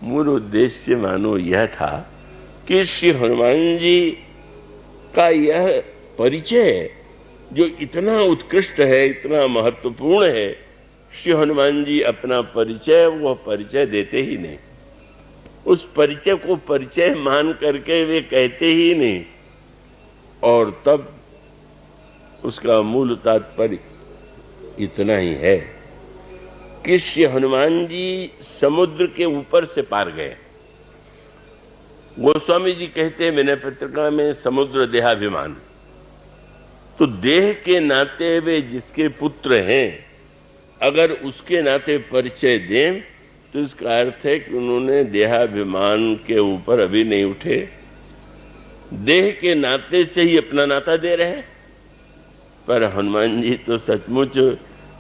मूल उद्देश्य मानो यह था कि श्री हनुमान जी का यह परिचय जो इतना उत्कृष्ट है, इतना महत्वपूर्ण है, श्री हनुमान जी अपना परिचय वह परिचय देते ही नहीं। उस परिचय को परिचय मान करके वे कहते ही नहीं। और तब उसका मूल तात्पर्य इतना ही है कि श्री हनुमान जी समुद्र के ऊपर से पार गए। गोस्वामी जी कहते हैं विनय पत्रिका में, समुद्र देहाभिमान। तो देह के नाते वे जिसके पुत्र हैं, अगर उसके नाते परिचय दें तो इसका अर्थ है कि उन्होंने देहाभिमान के ऊपर अभी नहीं उठे, देह के नाते से ही अपना नाता दे रहे हैं। पर हनुमान जी तो सचमुच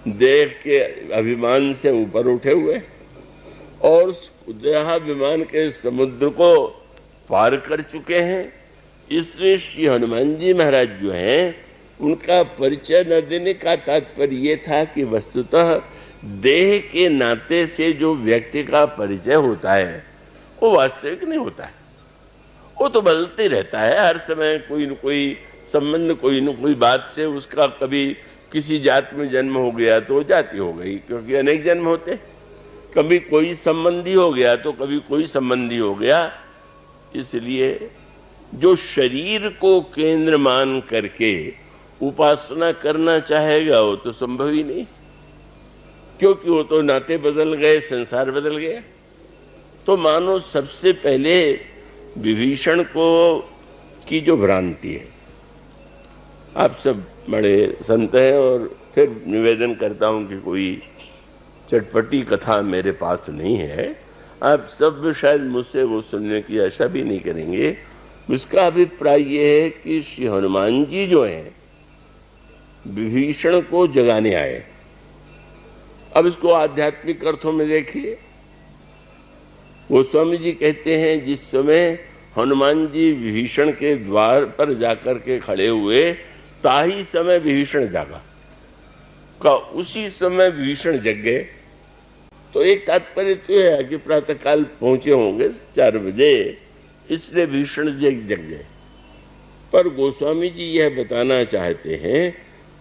देह के अभिमान से ऊपर उठे हुए और देहाभिमान के समुद्र को पार कर चुके हैं। इसलिए श्री हनुमान जी महाराज जो हैं, उनका परिचय न देने का तात्पर्य ये था कि वस्तुतः देह के नाते से जो व्यक्ति का परिचय होता है वो वास्तविक नहीं होता है। वो तो बदलते रहता है, हर समय कोई न कोई संबंध, कोई न कोई बात से उसका कभी किसी जात में जन्म हो गया तो जाति हो गई, क्योंकि अनेक जन्म होते। कभी कोई संबंधी हो गया तो कभी कोई संबंधी हो गया। इसलिए जो शरीर को केंद्र मान करके उपासना करना चाहेगा वो तो संभव ही नहीं, क्योंकि वो तो नाते बदल गए, संसार बदल गया। तो मानो सबसे पहले विभीषण को की जो भ्रांति है, आप सब बड़े संत हैं और फिर निवेदन करता हूं कि कोई चटपटी कथा मेरे पास नहीं है, आप सब शायद मुझसे वो सुनने की आशा भी नहीं करेंगे। उसका अभिप्राय ये है कि श्री हनुमान जी जो हैं विभीषण को जगाने आए। अब इसको आध्यात्मिक अर्थों में देखिए। गोस्वामी जी कहते हैं जिस समय हनुमान जी विभीषण के द्वार पर जाकर के खड़े हुए, ताही समय विभीषण जागा का उसी समय विभीषण जग गए। तो एक तात्पर्य तो है कि प्रातः काल पहुंचे होंगे 4 बजे, इसलिए विभीषण जग गए। पर गोस्वामी जी यह बताना चाहते हैं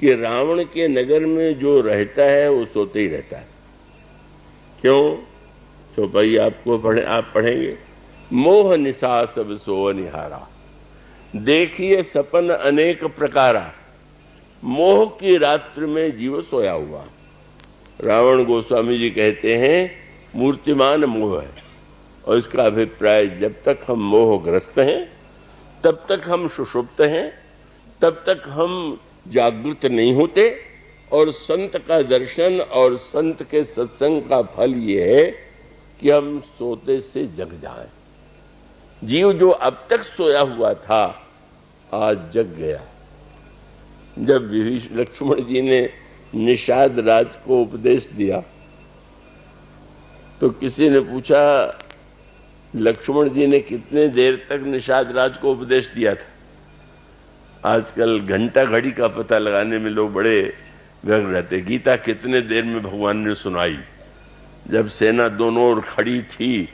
कि रावण के नगर में जो रहता है वो सोते ही रहता है। क्यों? तो भाई आप पढ़ेंगे, मोह निशा सब सो निहारा, देखिए सपन अनेक प्रकारा, मोह की रात्रि में जीव सोया हुआ। रावण गोस्वामी जी कहते हैं मूर्तिमान मोह है, और इसका अभिप्राय जब तक हम मोहग्रस्त हैं तब तक हम सुषुप्त हैं, तब तक हम जागृत नहीं होते। और संत का दर्शन और संत के सत्संग का फल ये है कि हम सोते से जग जाएं। जीव जो अब तक सोया हुआ था आज जग गया। जब लक्ष्मण जी ने निषाद राज को उपदेश दिया तो किसी ने पूछा लक्ष्मण जी ने कितने देर तक निषाद राज को उपदेश दिया था? आजकल घंटा घड़ी का पता लगाने में लोग बड़े व्यग्र रहते। गीता कितने देर में भगवान ने सुनाई? जब सेना दोनों ओर खड़ी थी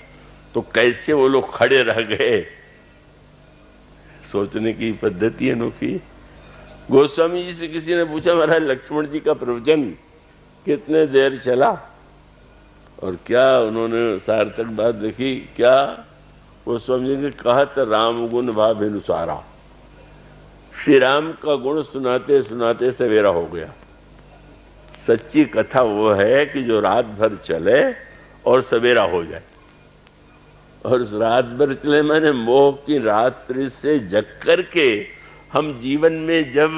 तो कैसे वो लोग खड़े रह गए? सोचने की पद्धति अनोखी। गोस्वामी जी से किसी ने पूछा महाराज लक्ष्मण जी का प्रवचन कितने देर चला? और क्या उन्होंने सार्थक बात देखी? क्या गोस्वामी जी ने कहा था, राम गुण भाव अनुसारा। श्री राम का गुण सुनाते सुनाते सवेरा हो गया। सच्ची कथा वो है कि जो रात भर चले और सवेरा हो जाए। और रात भर चले मैंने मोह की रात्रि से जग करके हम जीवन में जब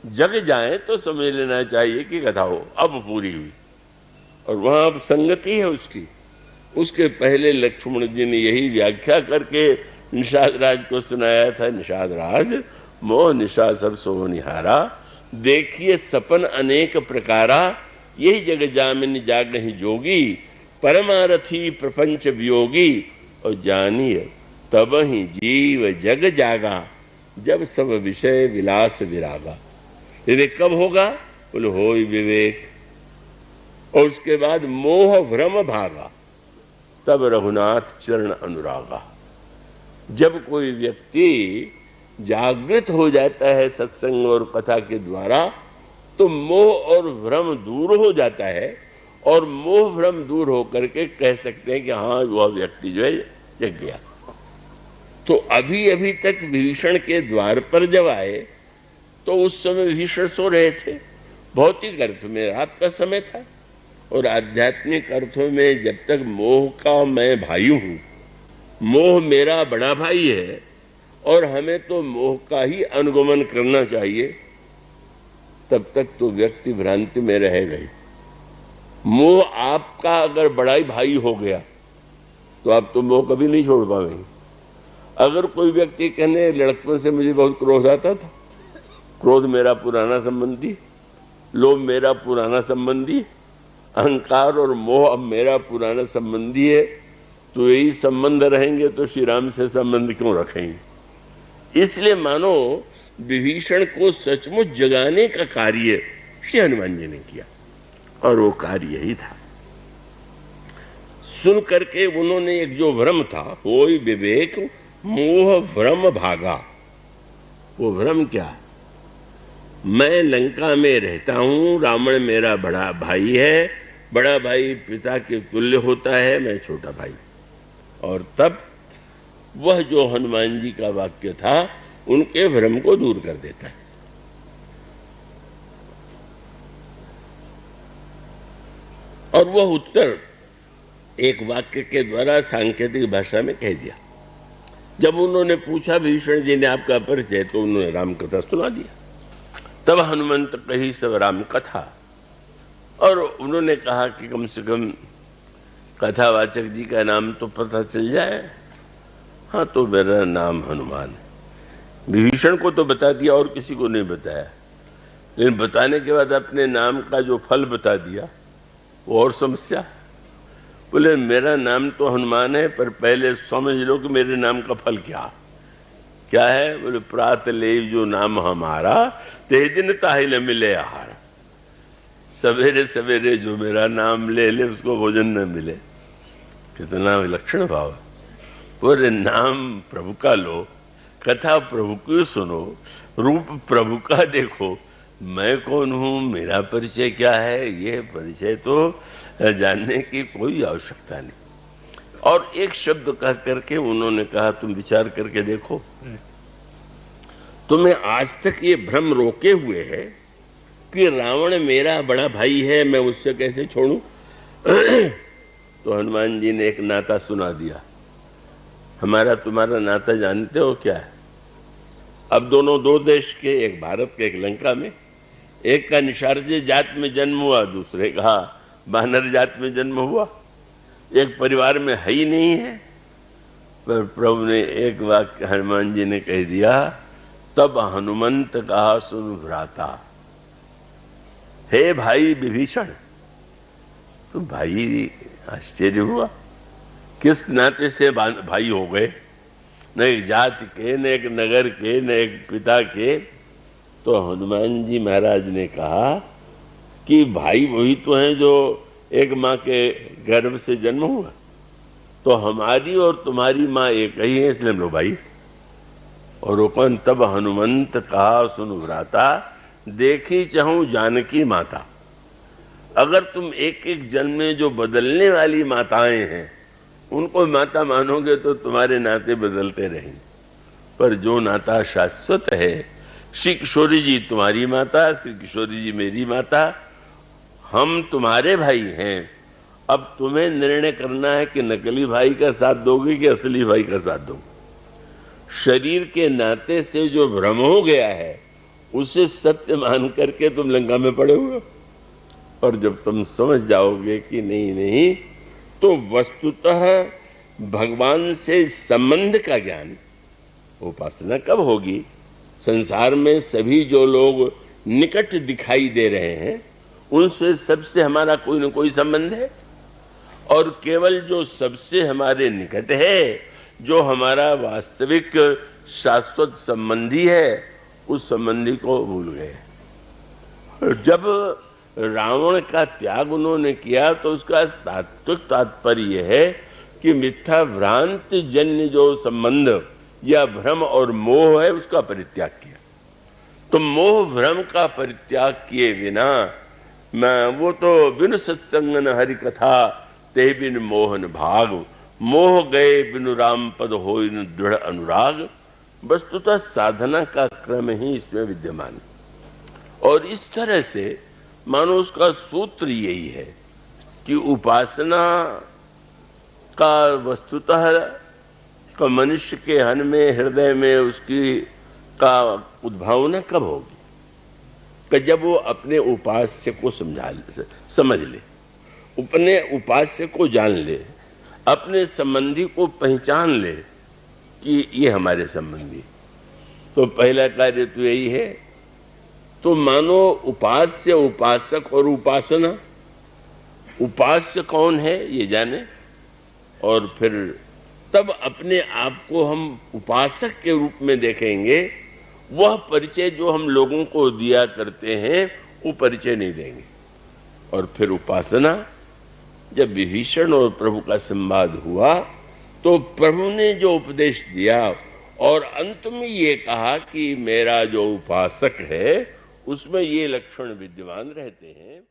जग जाएं तो समझ लेना चाहिए कि कथा हो अब पूरी हुई। और वहां अब संगति है उसकी। उसके पहले लक्ष्मण जी ने यही व्याख्या करके निषाद राज को सुनाया था, निषाद राज मोह निशा सब सो निहारा, देखिए सपन अनेक प्रकारा, यही जग जामिन जागहि जोगी, परमारथी प्रपंच वियोगी, और जानिए तब ही जीव जग जागा, जब सब विषय विलास विरागा। विवेक कब होगा? बोले होय विवेक। और उसके बाद मोह भ्रम भागा, तब रघुनाथ चरण अनुरागा। जब कोई व्यक्ति जागृत हो जाता है सत्संग और कथा के द्वारा तो मोह और भ्रम दूर हो जाता है, और मोह भ्रम दूर होकर के कह सकते हैं कि हाँ वह व्यक्ति जो है जग गया। तो अभी अभी तक विभीषण के द्वार पर जब आए तो उस समय विभीषण सो रहे थे। भौतिक अर्थ में रात का समय था, और आध्यात्मिक अर्थों में जब तक मोह का मैं भाई हूं, मोह मेरा बड़ा भाई है और हमें तो मोह का ही अनुगमन करना चाहिए, तब तक तो व्यक्ति भ्रांति में रहेगा ही। मोह आपका अगर बड़ा ही भाई हो गया तो आप तो मोह कभी नहीं छोड़ पाएंगे। अगर कोई व्यक्ति कहने लड़कपन से मुझे बहुत क्रोध आता था, क्रोध मेरा पुराना संबंधी, लोभ मेरा पुराना संबंधी, अहंकार और मोह अब मेरा पुराना संबंधी है, तो यही संबंध रहेंगे तो श्री राम से संबंध क्यों रखेंगे। इसलिए मानो विभीषण को सचमुच जगाने का कार्य श्री हनुमान जी ने किया, और वो कार्य यही था। सुन करके उन्होंने एक जो भ्रम था, होय विवेक मोह भ्रम भागा। वो भ्रम क्या? मैं लंका में रहता हूं, रावण मेरा बड़ा भाई है, बड़ा भाई पिता के तुल्य होता है, मैं छोटा भाई। और तब वह जो हनुमान जी का वाक्य था उनके भ्रम को दूर कर देता है। और वह उत्तर एक वाक्य के द्वारा सांकेतिक भाषा में कह दिया। जब उन्होंने पूछा भीषण जी ने आपका परिचय, तो उन्होंने राम कथा सुना दिया। तब हनुमंत कही सब राम कथा, और उन्होंने कहा कि कम से कम कथावाचक जी का नाम तो पता चल जाए। हाँ, तो मेरा नाम हनुमान है। विभीषण को तो बता दिया और किसी को नहीं बताया, लेकिन बताने के बाद अपने नाम का जो फल बता दिया वो और समस्या। बोले मेरा नाम तो हनुमान है, पर पहले समझ लो कि मेरे नाम का फल क्या है। बोले प्रात ले जो नाम हमारा, ते दिन ताहि न मिले आहार। सवेरे सवेरे जो मेरा नाम ले ले उसको भोजन न मिले। कितना विलक्षण भाव। पूरे नाम प्रभु का लो, कथा प्रभु की सुनो, रूप प्रभु का देखो। मैं कौन हूं, मेरा परिचय क्या है, ये परिचय तो जानने की कोई आवश्यकता नहीं। और एक शब्द कह करके उन्होंने कहा तुम विचार करके देखो, तुम्हें आज तक ये भ्रम रोके हुए है कि रावण मेरा बड़ा भाई है, मैं उससे कैसे छोड़ूं। तो हनुमान जी ने एक नाता सुना दिया। हमारा तुम्हारा नाता जानते हो क्या है? अब दोनों दो देश के, एक भारत के एक लंका में, एक का निशार्ज जात में जन्म हुआ, दूसरे का बानर जात में जन्म हुआ। एक परिवार में है ही नहीं है। पर प्रभु ने एक वाक्य हनुमान जी ने कह दिया, तब हनुमंत कहा सुन भ्राता। हे भाई विभीषण, तो भाई आश्चर्य हुआ, किस नाते से भाई हो गए? न एक जाति के, न एक नगर के, न एक पिता के। तो हनुमान जी महाराज ने कहा कि भाई वही तो हैं जो एक माँ के गर्भ से जन्म हुआ। तो हमारी और तुम्हारी माँ एक ही है, इसलिए हम लोग भाई। और ओपन तब हनुमंत कहा सुन भ्राता, देखी चाहूं जानकी माता। अगर तुम एक एक जन्म में जो बदलने वाली माताएं हैं उनको माता मानोगे तो तुम्हारे नाते बदलते रहेंगे, पर जो नाता शाश्वत है, श्री किशोरी जी तुम्हारी माता, श्री किशोरी जी मेरी माता, हम तुम्हारे भाई हैं। अब तुम्हें निर्णय करना है कि नकली भाई का साथ दोगे कि असली भाई का साथ दोगे। शरीर के नाते से जो भ्रम हो गया है उसे सत्य मान करके तुम लंका में पड़े हुए हो। और जब तुम समझ जाओगे कि नहीं, तो वस्तुतः भगवान से संबंध का ज्ञान, उपासना कब होगी? संसार में सभी जो लोग निकट दिखाई दे रहे हैं उनसे सबसे हमारा कोई न कोई संबंध है, और केवल जो सबसे हमारे निकट है, जो हमारा वास्तविक शाश्वत संबंधी है, उस संबंधी को भूल गए। जब रावण का त्याग उन्होंने किया तो उसका तात्विक तात्पर्य है कि मिथ्या भ्रांति जन्य जो संबंध या भ्रम और मोह है उसका परित्याग किया। तो मोह भ्रम का परित्याग किए बिना मैं वो तो बिनु सत्संग न हरि कथा ते बिन मोहन भाग, मोह गए बिनु राम पद होय न दृढ़ अनुराग। वस्तुतः साधना का क्रम ही इसमें विद्यमान है। और इस तरह से मानो उसका सूत्र यही है कि उपासना का वस्तुतः का मनुष्य के मन में, हृदय में उसकी का उद्भावना कब होगी कि जब वो अपने उपास्य को समझ ले, अपने उपास्य को जान ले, अपने संबंधी को पहचान ले कि ये हमारे संबंधी। तो पहला कार्य तो यही है। तो मानो उपास्य, उपासक और उपासना, उपास्य कौन है ये जाने, और फिर तब अपने आप को हम उपासक के रूप में देखेंगे। वह परिचय जो हम लोगों को दिया करते हैं वो परिचय नहीं देंगे। और फिर उपासना, जब विभीषण और प्रभु का संवाद हुआ तो प्रभु ने जो उपदेश दिया और अंत में ये कहा कि मेरा जो उपासक है उसमें ये लक्षण विद्यमान रहते हैं।